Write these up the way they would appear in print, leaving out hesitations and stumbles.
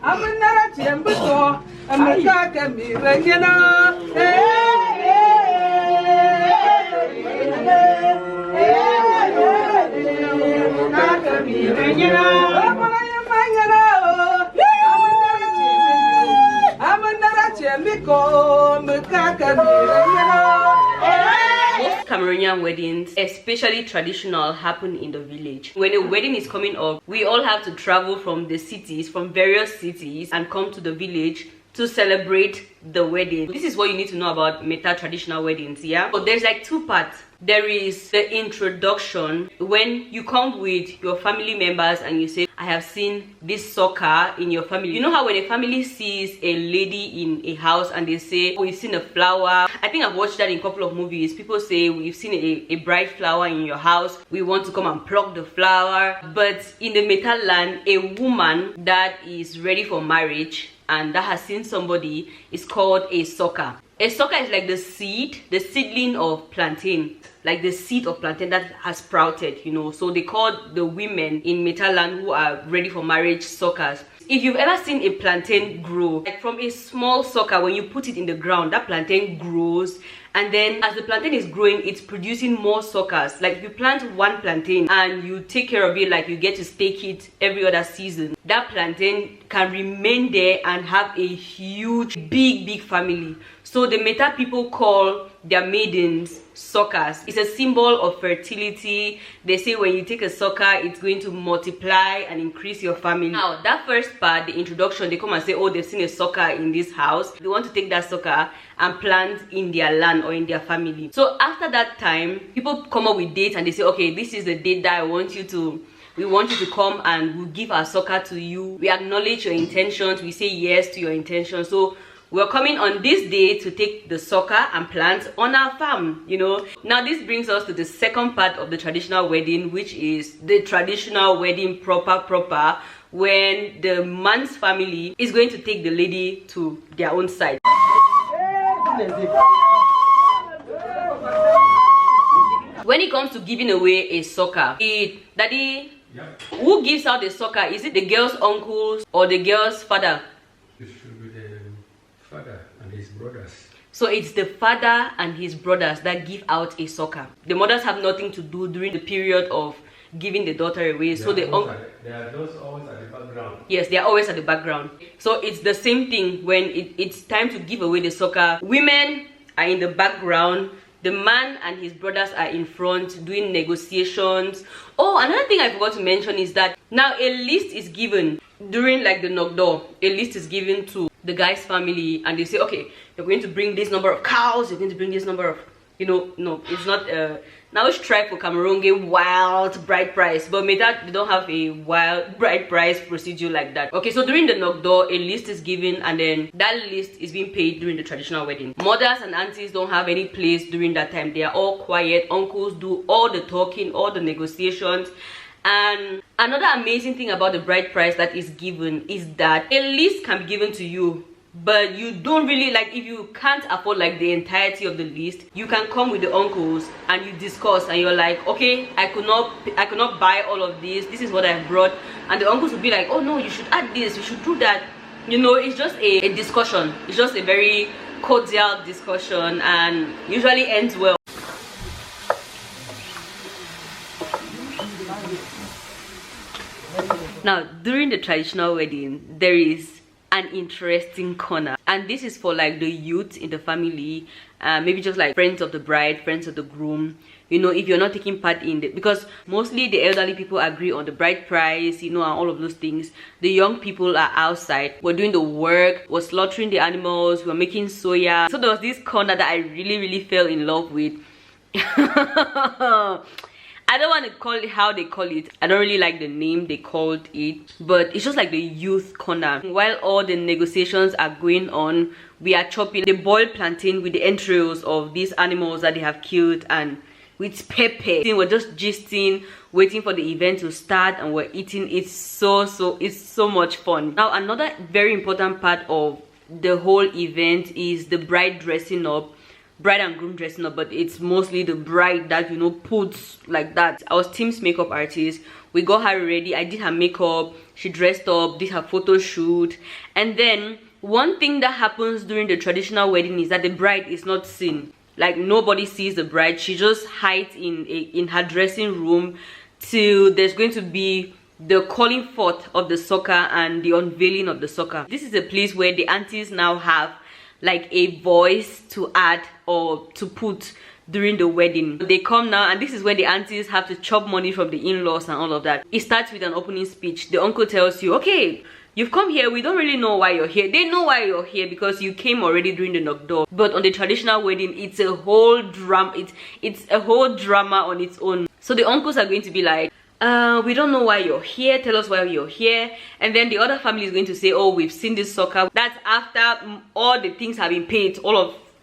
Most Cameroonian weddings, especially traditional, happen in the village. When a wedding is coming up, we all have to travel from the cities, from various cities, and come to the village to celebrate the wedding. This is what you need to know about Meta traditional weddings, yeah? So there's like two parts. There is the introduction, when you come with your family members and you say, I have seen this soccer in your family. You know how when a family sees a lady in a house and they say, oh, we've seen a flower. I think I've watched that in a couple of movies. People say, we've seen a bright flower in your house. We want to come and pluck the flower. But in the Meta land, a woman that is ready for marriage and that has seen somebody is called a sucker. A sucker is like the seedling of plantain, like the seed of plantain that has sprouted, you know. So they call the women in Metaland who are ready for marriage suckers. If you've ever seen a plantain grow, like from a small sucker, when you put it in the ground, that plantain grows, and then as the plantain is growing, it's producing more suckers. Like if you plant one plantain and you take care of it, like you get to stake it every other season, that plantain can remain there and have a huge, big family. So the Meta people call their maidens suckers. It's a symbol of fertility. They say when you take a sucker, it's going to multiply and increase your family. Now that first part, the introduction, they come and say, oh, they've seen a sucker in this house. They want to take that sucker and plant in their land or in their family. So after that time, people come up with dates and they say, okay, this is the date that we want you to come and we'll give our sucker to you. We acknowledge your intentions. We say yes to your intentions. So we're coming on this day to take the sucker and plant on our farm, you know. Now this brings us to the second part of the traditional wedding, which is the traditional wedding proper, when the man's family is going to take the lady to their own side. When it comes to giving away a sucker, daddy, who gives out the sucker? Is it the girl's uncles or the girl's father? It should be the father and his brothers. So it's the father and his brothers that give out a sucker. The mothers have nothing to do during the period of giving the daughter away. So they are those always at the background. Yes, they are always at the background. So it's the same thing when it's time to give away the sucker. Women are in the background. The man and his brothers are in front doing negotiations. Oh, another thing I forgot to mention is that now a list is given during like the knock-door. A list is given to the guy's family and they say, okay, you're going to bring this number of cows, you're going to bring this number of, you know, no, it's not now it's try for Cameroon get wild bride price, but they don't have a wild bride price procedure like that. Okay, so during the knock-door, a list is given and then that list is being paid during the traditional wedding. Mothers and aunties don't have any place during that time. They are all quiet. Uncles do all the talking, all the negotiations. And another amazing thing about the bride price that is given is that a list can be given to you, but you don't really, like, if you can't afford like the entirety of the list, you can come with the uncles and you discuss and you're like, okay, I could not buy all of this is what I've brought, and the uncles will be like, oh no, you should add this, you should do that. You know, it's just a discussion. It's just a very cordial discussion and usually ends well. Now during the traditional wedding, there is an interesting corner, and this is for like the youth in the family, maybe just like friends of the bride, friends of the groom. You know, if you're not taking part in it, because mostly the elderly people agree on the bride price, you know, and all of those things. The young people are outside, we're doing the work, we're slaughtering the animals, we're making soya. So there was this corner that I really fell in love with. I don't want to call it how they call it. I don't really like the name they called it, but it's just like the youth corner. While all the negotiations are going on, we are chopping the boiled plantain with the entrails of these animals that they have killed, and with pepper. We're just gisting, waiting for the event to start, and we're eating. It's so much fun. Now another very important part of the whole event is the bride dressing up. bride and groom dressing up, but it's mostly the bride that, you know, puts like that. I was Tim's makeup artist. We got her ready. I did her makeup. She dressed up, did her photo shoot. And then one thing that happens during the traditional wedding is that the bride is not seen. Like, nobody sees the bride. She just hides in her dressing room till there's going to be the calling forth of the sucker and the unveiling of the sucker. This is a place where the aunties now have like a voice to add or to put during the wedding. They come now, and this is where the aunties have to chop money from the in-laws and all of that. It starts with an opening speech. The uncle tells you, okay, you've come here, we don't really know why you're here. They know why you're here because you came already during the knock door. But on the traditional wedding, it's a whole drama. It's a whole drama on its own. So the uncles are going to be like, we don't know why you're here, tell us why you're here. And then the other family is going to say, oh, we've seen this sucker. That's after all the things have been paid,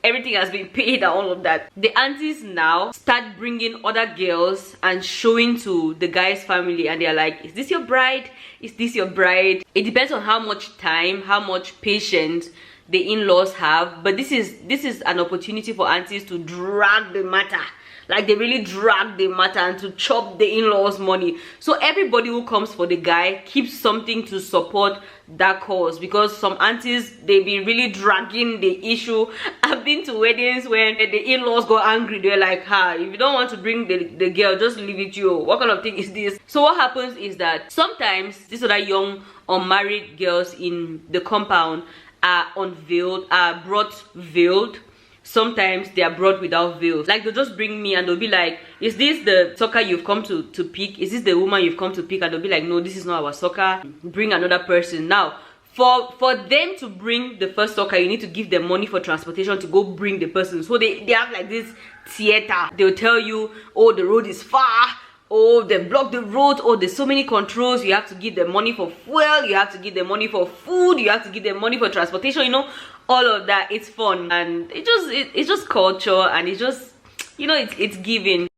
everything has been paid and all of that. The aunties now start bringing other girls and showing to the guy's family, and they're like, is this your bride? Is this your bride? It depends on how much time, how much patience the in-laws have, but this is an opportunity for aunties to drag the matter. Like, they really drag the matter and to chop the in-laws money. So everybody who comes for the guy keeps something to support that cause, because some aunties, they be really dragging the issue. I've been to weddings when the in-laws got angry. They're like, if you don't want to bring the girl, just leave it you. What kind of thing is this? So what happens is that sometimes these other young unmarried girls in the compound are unveiled, are brought veiled. Sometimes they are brought without veils. Like, they'll just bring me and they'll be like, is this the sucker you've come to pick? Is this the woman you've come to pick? And they'll be like, no, this is not our sucker. Bring another person. Now, for them to bring the first sucker, you need to give them money for transportation to go bring the person. So they have like this theater. They'll tell you, oh, the road is far. Oh, they block the road. Oh, there's so many controls. You have to give them money for fuel. You have to give them money for food. You have to give them money for transportation. You know, all of that. It's fun, and it's just culture, and it's just, you know, it's giving.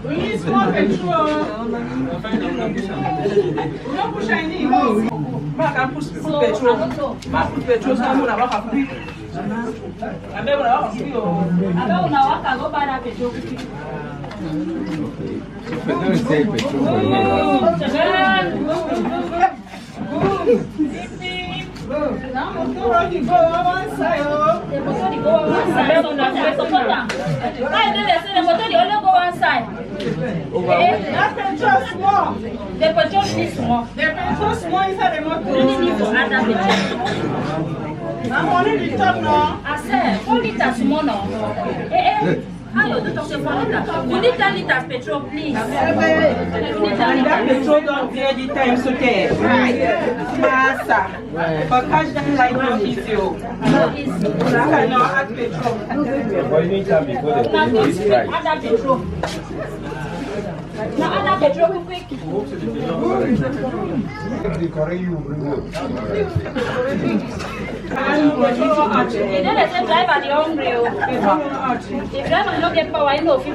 We need small petrol. No push any. Back and push petrol. Back put petrol. So I'm gonna walk up. I'm gonna walk up. I'm gonna walk up. Go buy that petrol. You need 10 liters petrol, please. That petrol don't clear the time, so okay. Massa. For cash that like no easy. I cannot add petrol. But you need time before the price. Add that petrol. Now add that petrol quick. You don't let them drive at the hungry. If driver don't get power, you know if you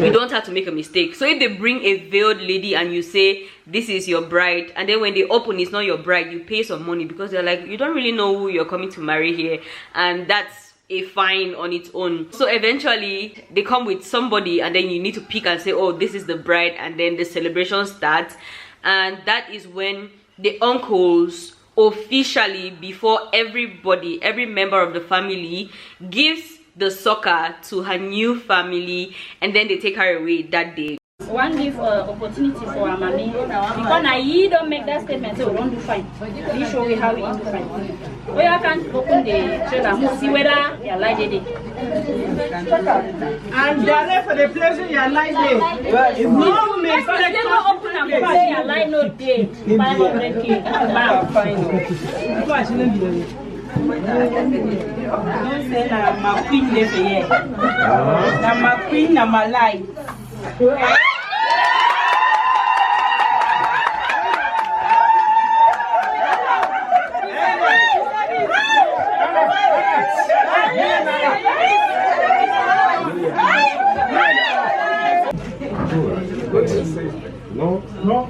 you don't have to make a mistake. So if they bring a veiled lady and you say this is your bride, and then when they open it's not your bride, you pay some money because they're like, you don't really know who you're coming to marry here, and that's a fine on its own. So eventually they come with somebody, and then you need to pick and say, oh, this is the bride, and then the celebration starts. And that is when the uncles officially, before everybody, every member of the family, gives the sucker to her new family, and then they take her away that day. One give opportunity for our mommy because now you don't make that statement, so we don't do fine. We show you how we do fine. We can't open the trailer, see whether you like it. And they are there for the pleasure you like it. No mistake. They don't open and say you like no date. 500K. Don't say na my queen live here. Na my queen, na my life. No, no.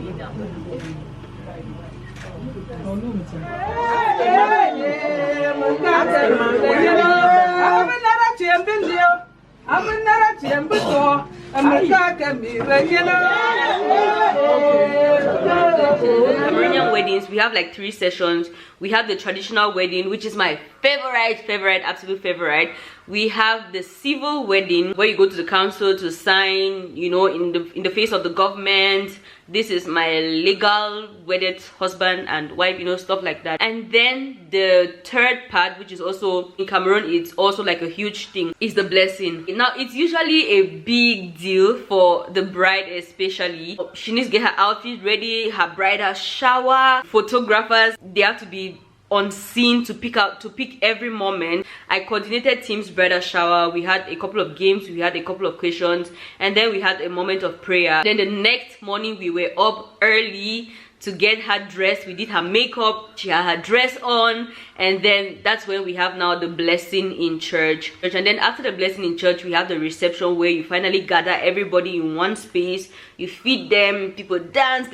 Cameroonian weddings, we have like 3 sessions. We have the traditional wedding, which is my favorite, absolute favorite. We have the civil wedding, where you go to the council to sign, you know, in the face of the government. This is my legal wedded husband and wife, you know, stuff like that. And then the third part, which is also in Cameroon, it's also like a huge thing, is the blessing. Now, it's usually a big deal for the bride, especially. She needs to get her outfit ready, her bridal shower, photographers, they have to be on scene to pick every moment. I coordinated Tim's bridal shower. We had a couple of games, we had a couple of questions, and then we had a moment of prayer. Then the next morning we were up early to get her dressed. We did her makeup, she had her dress on, and then that's when we have now the blessing in church. And then after the blessing in church, we have the reception, where you finally gather everybody in one space, you feed them, people dance.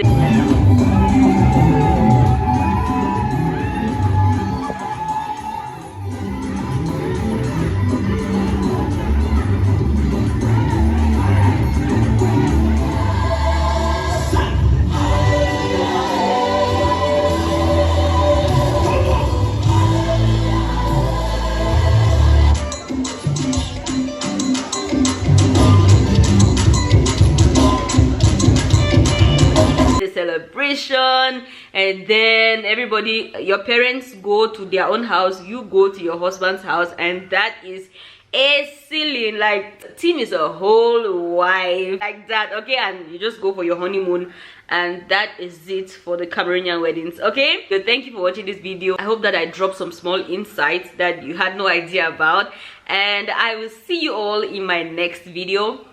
Celebration, and then everybody, your parents go to their own house, you go to your husband's house, and that is a ceiling. Like, Tim is a whole wife like that, okay? And you just go for your honeymoon, and that is it for the Cameroonian weddings, okay? So thank you for watching this video. I hope that I dropped some small insights that you had no idea about, and I will see you all in my next video.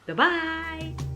Bye bye.